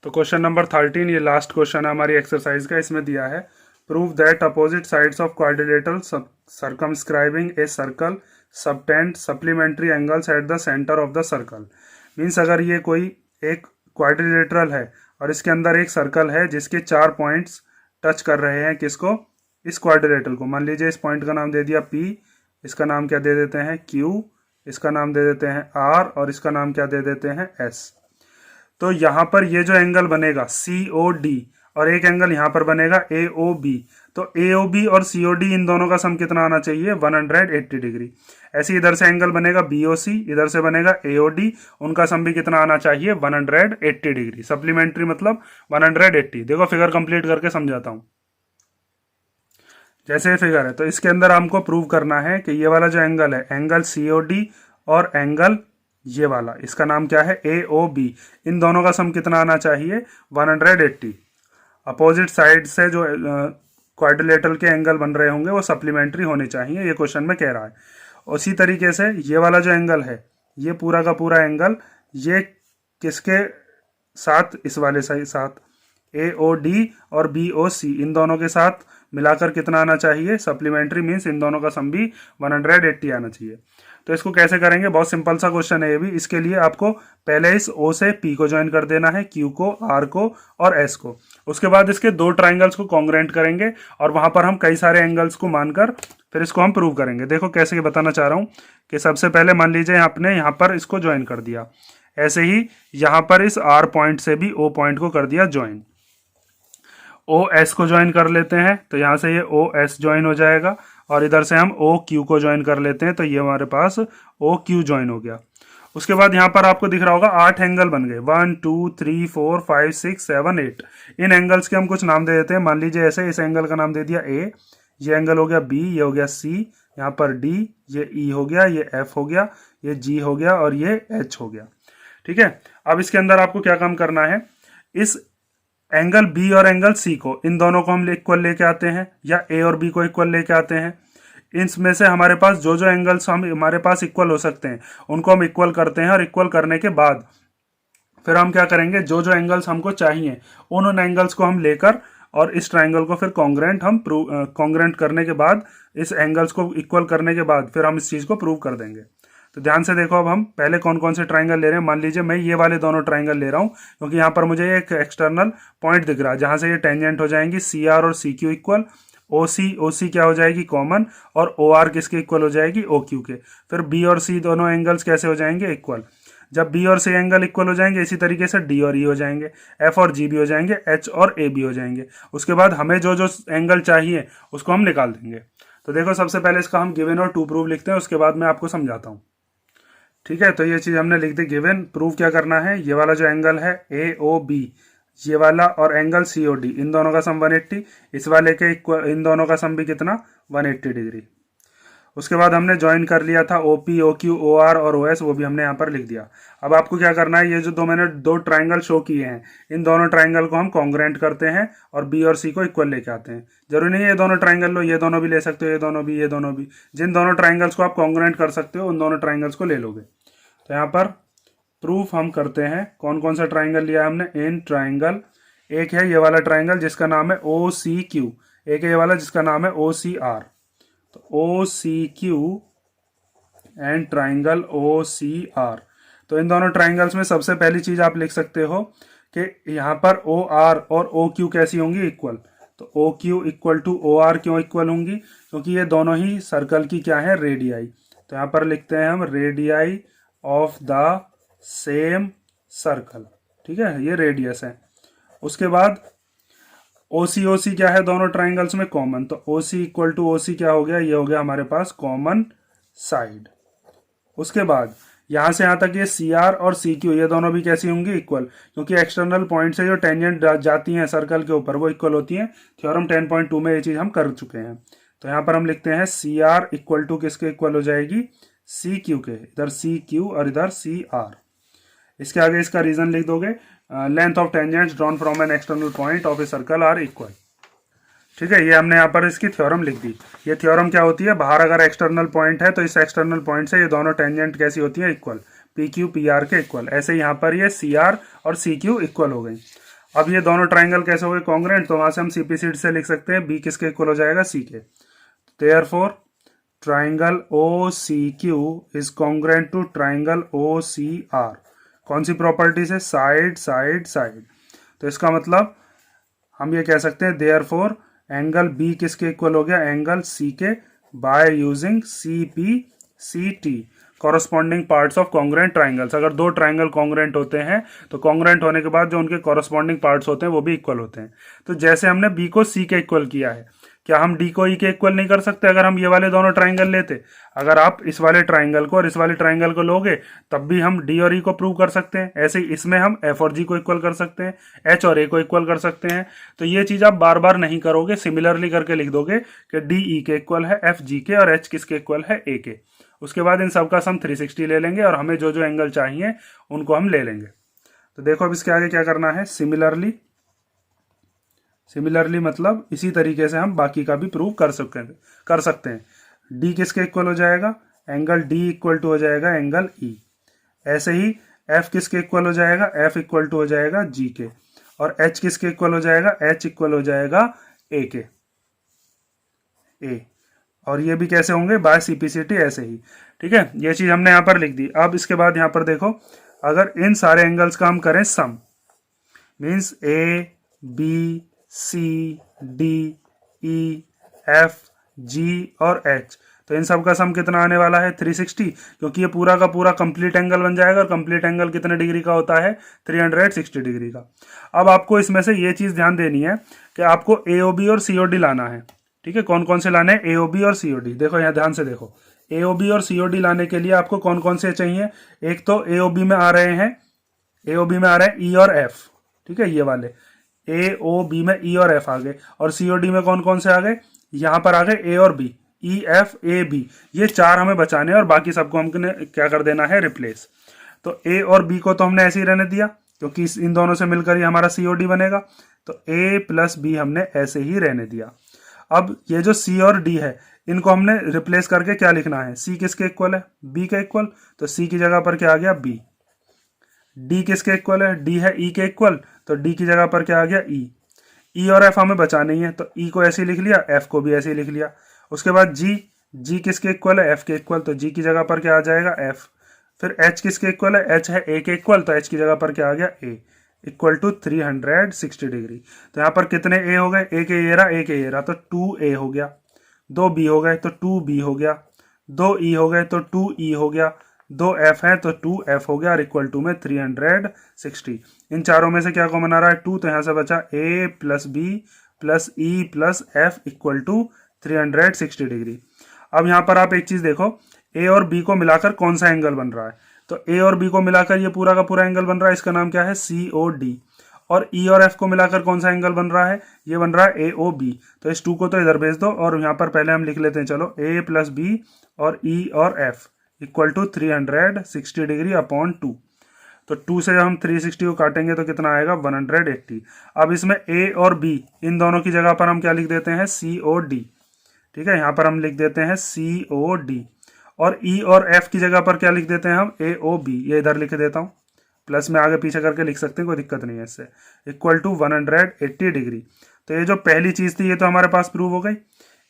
तो question number 13, ये last question है हमारी एक्सरसाइज का। इसमें दिया है prove that opposite sides of quadrilateral circumscribing a circle subtend supplementary angles at the centre of the circle. Means अगर ये कोई एक क्वाड्रिलेटरल है और इसके अंदर एक सर्कल है जिसके 4 पॉइंट्स टच कर रहे हैं किसको, इस क्वाड्रिलेटरल को। मान लीजिए इस पॉइंट का नाम दे दिया P, इसका नाम क्या दे देते हैं Q, इसका नाम दे देते हैं R और इसका नाम क्या दे देते हैं S। तो यहाँ पर ये जो एंगल बनेगा COD और एक एंगल यहाँ पर बनेगा AOB। तो AOB और COD इन दोनों का सम कितना आना चाहिए, 180 डिग्री। ऐसे इधर से एंगल बनेगा BOC, इधर से बनेगा AOD, उनका सम भी कितना आना चाहिए, 180 डिग्री। सप्लीमेंट्री मतलब 180। देखो फिगर कंप्लीट करके समझाता हूँ। जैसे फिगर है तो इसके अंदर हमको प्रूव करना है कि ये वाला जो एंगल है, एंगल COD और एंगल ये वाला, इसका नाम क्या है AOB, इन दोनों का सम कितना आना चाहिए, 180। अपोजिट साइड से जो क्वाड्रिलेटरल के एंगल बन रहे होंगे वो सप्लीमेंट्री होने चाहिए, ये क्वेश्चन में कह रहा है। उसी तरीके से ये वाला जो एंगल है, ये पूरा का पूरा एंगल, ये किसके साथ, इस वाले साथ AOD और BOC इन दोनों के साथ मिलाकर कितना आना चाहिए, सप्लीमेंट्री। मीन्स इन दोनों का सम भी 180 आना चाहिए। तो इसको कैसे करेंगे, बहुत सिंपल सा क्वेश्चन है ये भी। इसके लिए आपको पहले इस O से P को ज्वाइन कर देना है, Q को, R को और S को। उसके बाद इसके दो ट्राइंगल्स को कॉन्ग्रुएंट करेंगे और वहां पर हम कई सारे एंगल्स को मानकर फिर इसको हम प्रूव करेंगे। देखो कैसे बताना चाह रहा हूं कि सबसे पहले मान लीजिए आपने यहाँ पर इसको ज्वाइन कर दिया, ऐसे ही यहाँ पर इस R पॉइंट से भी O पॉइंट को कर दिया ज्वाइन। OS को ज्वाइन कर लेते हैं तो यहाँ से ये OS ज्वाइन हो जाएगा और इधर से हम OQ को ज्वाइन कर लेते हैं तो ये हमारे पास OQ ज्वाइन हो गया। उसके बाद यहाँ पर आपको दिख रहा होगा 8 एंगल बन गए, 1 2 3 4 5 6 7 8। इन एंगल्स के हम कुछ नाम दे देते हैं। मान लीजिए ऐसे इस एंगल का नाम दे दिया A, ये एंगल हो गया B, ये हो गया C, यहाँ पर D, ये E हो गया, ये F हो गया, ये G हो गया और ये H हो गया। ठीक है, अब इसके अंदर आपको क्या काम करना है, इस एंगल B और एंगल C को, इन दोनों को हम इक्वल लेके आते हैं या A और B को इक्वल लेके आते हैं। इनमें से हमारे पास जो जो एंगल्स हमारे पास इक्वल हो सकते हैं उनको हम इक्वल करते हैं और इक्वल करने के बाद फिर हम क्या करेंगे, जो जो एंगल्स हमको चाहिए उन एंगल्स को हम लेकर और इस ट्राइंगल को फिर कॉन्ग्रुएंट हम कॉन्ग्रुएंट करने के बाद, इस एंगल्स को इक्वल करने के बाद फिर हम इस चीज को प्रूव कर देंगे। तो ध्यान से देखो, अब हम पहले कौन कौन से ट्राइंगल ले रहे हैं। मान लीजिए मैं ये वाले दोनों ट्राइंगल ले रहा हूं क्योंकि यहाँ पर मुझे एक एक्सटर्नल पॉइंट दिख रहा है जहां से ये टेंजेंट हो जाएंगी CR और CQ इक्वल, OC क्या हो जाएगी कॉमन और OR किसके इक्वल हो जाएगी, OQ के। फिर B और C दोनों एंगल्स कैसे हो जाएंगे, इक्वल। जब B और C एंगल इक्वल हो जाएंगे इसी तरीके से D और E हो जाएंगे, F और G भी हो जाएंगे, H और A भी हो जाएंगे। उसके बाद हमें जो जो एंगल चाहिए उसको हम निकाल देंगे। तो देखो सबसे पहले इसका हम गिवन और टू प्रूव लिखते हैं, उसके बाद मैं आपको समझाता हूँ। ठीक है, तो ये चीज हमने लिख दी गिवन। प्रूव क्या करना है, ये वाला जो एंगल है AOB, ये वाला और एंगल COD, इन दोनों का सम 180, इस वाले के इन दोनों का सम भी कितना, 180 डिग्री। उसके बाद हमने ज्वाइन कर लिया था OP, OQ, OR और OS, वो भी हमने यहाँ पर लिख दिया। अब आपको क्या करना है, ये जो मैंने दो ट्राइंगल शो किए हैं इन दोनों ट्राइंगल को हम कॉन्ग्रुएंट करते हैं और B और C को इक्वल लेके आते हैं। जरूरी नहीं है ये दोनों ट्राइंगल लो, ये दोनों भी ले सकते हो, ये दोनों भी, ये दोनों भी। जिन दोनों ट्राइंगल्स को आप कॉन्ग्रुएंट कर सकते हो उन दोनों ट्राइंगल्स को ले लोगे। तो यहाँ पर प्रूफ हम करते हैं, कौन कौन सा ट्राइंगल लिया हमने, इन ट्राइंगल। एक है ये वाला ट्राइंगल जिसका नाम है OCQ, एक है ये वाला जिसका नाम है OCR। तो OCQ एंड ट्राइंगल OCR। तो इन दोनों ट्राइंगल्स में सबसे पहली चीज आप लिख सकते हो कि यहाँ पर OR और OQ कैसी होंगी, इक्वल। तो OQ इक्वल टू OR क्यों इक्वल होंगी, क्योंकि ये दोनों ही सर्कल की क्या है, रेडियाई। तो यहाँ पर लिखते हैं हम radii of the same circle. ठीक है, ये रेडियस है। उसके बाद OC क्या है दोनों ट्राइंगल्स में, कॉमन। तो OC इक्वल टू OC क्या हो गया, ये हो गया हमारे पास कॉमन साइड। उसके बाद यहां से यहां तक ये CR और CQ ये दोनों भी कैसी होंगी, इक्वल, क्योंकि एक्सटर्नल पॉइंट से जो टेंजेंट जाती हैं सर्कल के ऊपर वो इक्वल होती हैं। थ्योरम 10.2 में ये चीज हम कर चुके हैं। तो यहाँ पर हम लिखते हैं CR इक्वल टू किसके इक्वल हो जाएगी, CQ के। इधर CQ और इधर CR। इसके आगे इसका रीजन लिख दोगे, length of tangents drawn from an external point of a circle are equal. ठीक है, ये हमने यहाँ पर इसकी थ्योरम लिख दी। ये थ्योरम क्या होती है, बाहर अगर एक्सटर्नल पॉइंट है तो इस एक्सटर्नल पॉइंट से ये दोनों टेंजेंट कैसी होती है, इक्वल, PQ PR के इक्वल। ऐसे यहाँ पर ये CR और CQ इक्वल हो गई। अब ये दोनों ट्राइंगल कैसे हो गए कॉन्ग्रेंट, तो वहां से हम सीपीसीडी से लिख सकते हैं बी किसके इक्वल हो जाएगा सी के। Therefore triangle O C Q is congruent to triangle O C R. कौन सी प्रॉपर्टी से, साइड साइड साइड। तो इसका मतलब हम ये कह सकते हैं देयरफॉर एंगल बी किसके इक्वल हो गया, एंगल सी के, by using C P C T corresponding parts of congruent triangles. अगर दो ट्राइंगल कॉन्ग्रेंट होते हैं तो कॉन्ग्रेंट होने के बाद जो उनके कॉरस्पॉन्डिंग पार्ट्स होते हैं वो भी इक्वल होते हैं। तो जैसे हमने बी को सी के इक्वल किया है, क्या हम डी को ई के इक्वल नहीं कर सकते अगर हम ये वाले दोनों ट्राइंगल लेते। अगर आप इस वाले ट्राइंगल को और इस वाले ट्राइंगल को लोगे तब भी हम डी और ई को प्रूव कर सकते हैं। ऐसे ही इसमें हम एफ और जी को इक्वल कर सकते हैं, एच और ए को इक्वल कर सकते हैं। तो ये चीज आप बार बार नहीं करोगे, सिमिलरली करके लिख दोगे कि डी ई के इक्वल है एफ जी के और एच किसके इक्वल है ए के। उसके बाद इन सबका सम 360 ले लेंगे और हमें जो जो एंगल चाहिए उनको हम ले लेंगे। तो देखो अब इसके आगे क्या करना है, सिमिलरली। सिमिलरली मतलब इसी तरीके से हम बाकी का भी प्रूव कर सकते हैं। डी किसके इक्वल हो जाएगा, एंगल डी इक्वल टू हो जाएगा एंगल ई। ऐसे ही एफ किसके इक्वल हो जाएगा, एफ इक्वल टू हो जाएगा जी के। और एच किसके इक्वल हो जाएगा, एच इक्वल हो जाएगा ए के, ए। और ये भी कैसे होंगे, बाय सीपीसीटी ऐसे ही। ठीक है, ये चीज हमने यहां पर लिख दी। अब इसके बाद यहां पर देखो, अगर इन सारे एंगल्स का हम करें sum, means A B C D E F G और एच, तो इन सब का सम कितना आने वाला है 360, क्योंकि ये पूरा का पूरा कंप्लीट एंगल बन जाएगा। और कंप्लीट एंगल कितने डिग्री का होता है, 360 डिग्री का। अब आपको इसमें से ये चीज ध्यान देनी है कि आपको एओबी और सीओडी लाना है। ठीक है, कौन कौन से लाने हैं, एओबी और सीओडी। देखो यहाँ ध्यान से देखो, एओबी और सीओडी लाने के लिए आपको कौन कौन से चाहिए। एक तो एओबी में आ रहे हैं, एओबी में आ रहे हैं ई और एफ। ठीक है, ये वाले ए ओ बी में ई और एफ आ गए। और सीओडी में कौन कौन से आ गए, यहां पर आ गए ए और B, E F A B. ये चार हमें बचाने और बाकी सबको हमने क्या कर देना है, रिप्लेस। तो ए और बी को तो हमने ऐसे ही रहने दिया क्योंकि इन दोनों से मिलकर ही हमारा सीओडी बनेगा। तो ए प्लस बी हमने ऐसे ही रहने दिया। अब ये जो सी और डी है इनको हमने रिप्लेस करके क्या लिखना है, सी किसके इक्वल है, बी के इक्वल। तो सी की जगह पर क्या आ गया, बी। डी किसके इक्वल है, डी है ई के इक्वल, तो डी की जगह पर क्या आ गया, ई। ई और एफ हमें बचाना ही है, तो ई को ऐसे ही लिख लिया, एफ को भी ऐसे ही लिख लिया। उसके बाद जी, जी किसके इक्वल है, एफ के इक्वल, तो जी की जगह पर क्या आ जाएगा, एफ। फिर एच किसके इक्वल है, एच है ए के इक्वल, तो एच की जगह पर क्या आ गया, ए इक्वल टू 360 डिग्री। तो यहाँ पर कितने ए हो गए, ए के ये रहा, ए के ये रहा, तो 2a हो गया। 2b हो गए तो 2b हो गया। 2e हो गए तो 2e हो गया। 2f है तो 2f हो गया और इक्वल टू में 360। इन चारों में से क्या कॉमन आ रहा है, 2, तो यहाँ से बचा a plus B plus E plus F equal to 360 degree. अब यहाँ पर आप एक चीज देखो, a और b को मिलाकर कौन सा एंगल बन रहा है, तो a और b को मिलाकर ये पूरा का पूरा एंगल बन रहा है, इसका नाम क्या है, COD। और E और F को मिलाकर कौन सा एंगल बन रहा है, ये बन रहा है AOB। तो इस 2 को तो इधर भेज दो और यहाँ पर पहले हम लिख लेते हैं, चलो A प्लस बी और E और F equal to 360 degree upon 2। तो 2 से जब हम 360 को काटेंगे तो कितना आएगा, 180। अब इसमें A और B इन दोनों की जगह पर हम क्या लिख देते हैं, COD। ठीक है, यहाँ पर हम लिख देते हैं COD। और E और F की जगह पर क्या लिख देते हैं हम, AOB। ये इधर लिख देता हूँ, प्लस में आगे पीछे करके लिख सकते हैं, कोई दिक्कत नहीं है इससे। Equal to 180 degree. तो ये जो पहली चीज थी ये तो हमारे पास प्रूव हो गई।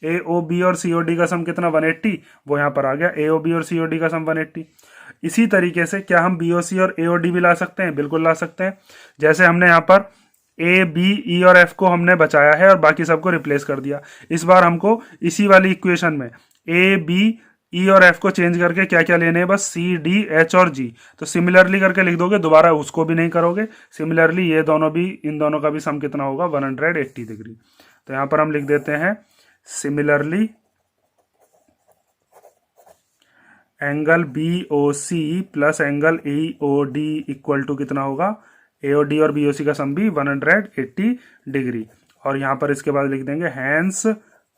AOB और COD का सम कितना, 180, वो यहाँ पर आ गया। AOB और COD का सम 180। इसी तरीके से क्या हम BOC और AOD भी ला सकते हैं, बिल्कुल ला सकते हैं। जैसे हमने यहाँ पर A, B, E और F को हमने बचाया है और बाकी सबको रिप्लेस कर दिया। इस बार हमको इसी वाली इक्वेशन में A, B, E और F को चेंज करके क्या क्या लेने हैं, बस C, D, H और G। तो सिमिलरली करके लिख दोगे, दोबारा उसको भी नहीं करोगे। सिमिलरली ये दोनों भी, इन दोनों का भी सम कितना होगा, 180 डिग्री। तो यहाँ पर हम लिख देते हैं similarly angle BOC plus angle EOD equal to कितना होगा, AOD और BOC का सम भी 180 डिग्री। और यहाँ पर इसके बाद लिख देंगे हैंस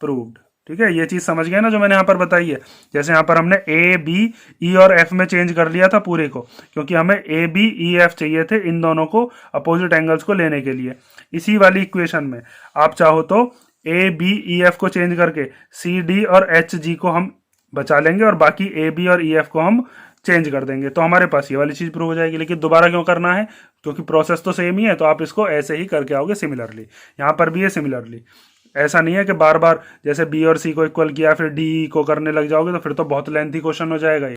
प्रूव्ड। ठीक है, ये चीज समझ गए ना जो मैंने यहाँ पर बताई है। जैसे यहाँ पर हमने A, B, E और F में चेंज कर लिया था पूरे को, क्योंकि हमें A, B, E, F चाहिए थे इन दोनों को अपोजिट एंगल्स को लेने के लिए। इसी वाली इक्वेशन में आप चाहो तो A, B, E, F को चेंज करके C, D और H, G को हम बचा लेंगे और बाकी A, B और E, F को हम चेंज कर देंगे तो हमारे पास ये वाली चीज़ प्रूव हो जाएगी। लेकिन दोबारा क्यों करना है, क्योंकि प्रोसेस तो सेम ही है, तो आप इसको ऐसे ही करके आओगे सिमिलरली। यहाँ पर भी है सिमिलरली, ऐसा नहीं है कि बार बार जैसे बी और सी को इक्वल किया फिर डी को करने लग जाओगे, तो फिर तो बहुत लेंथी क्वेश्चन हो जाएगा ये।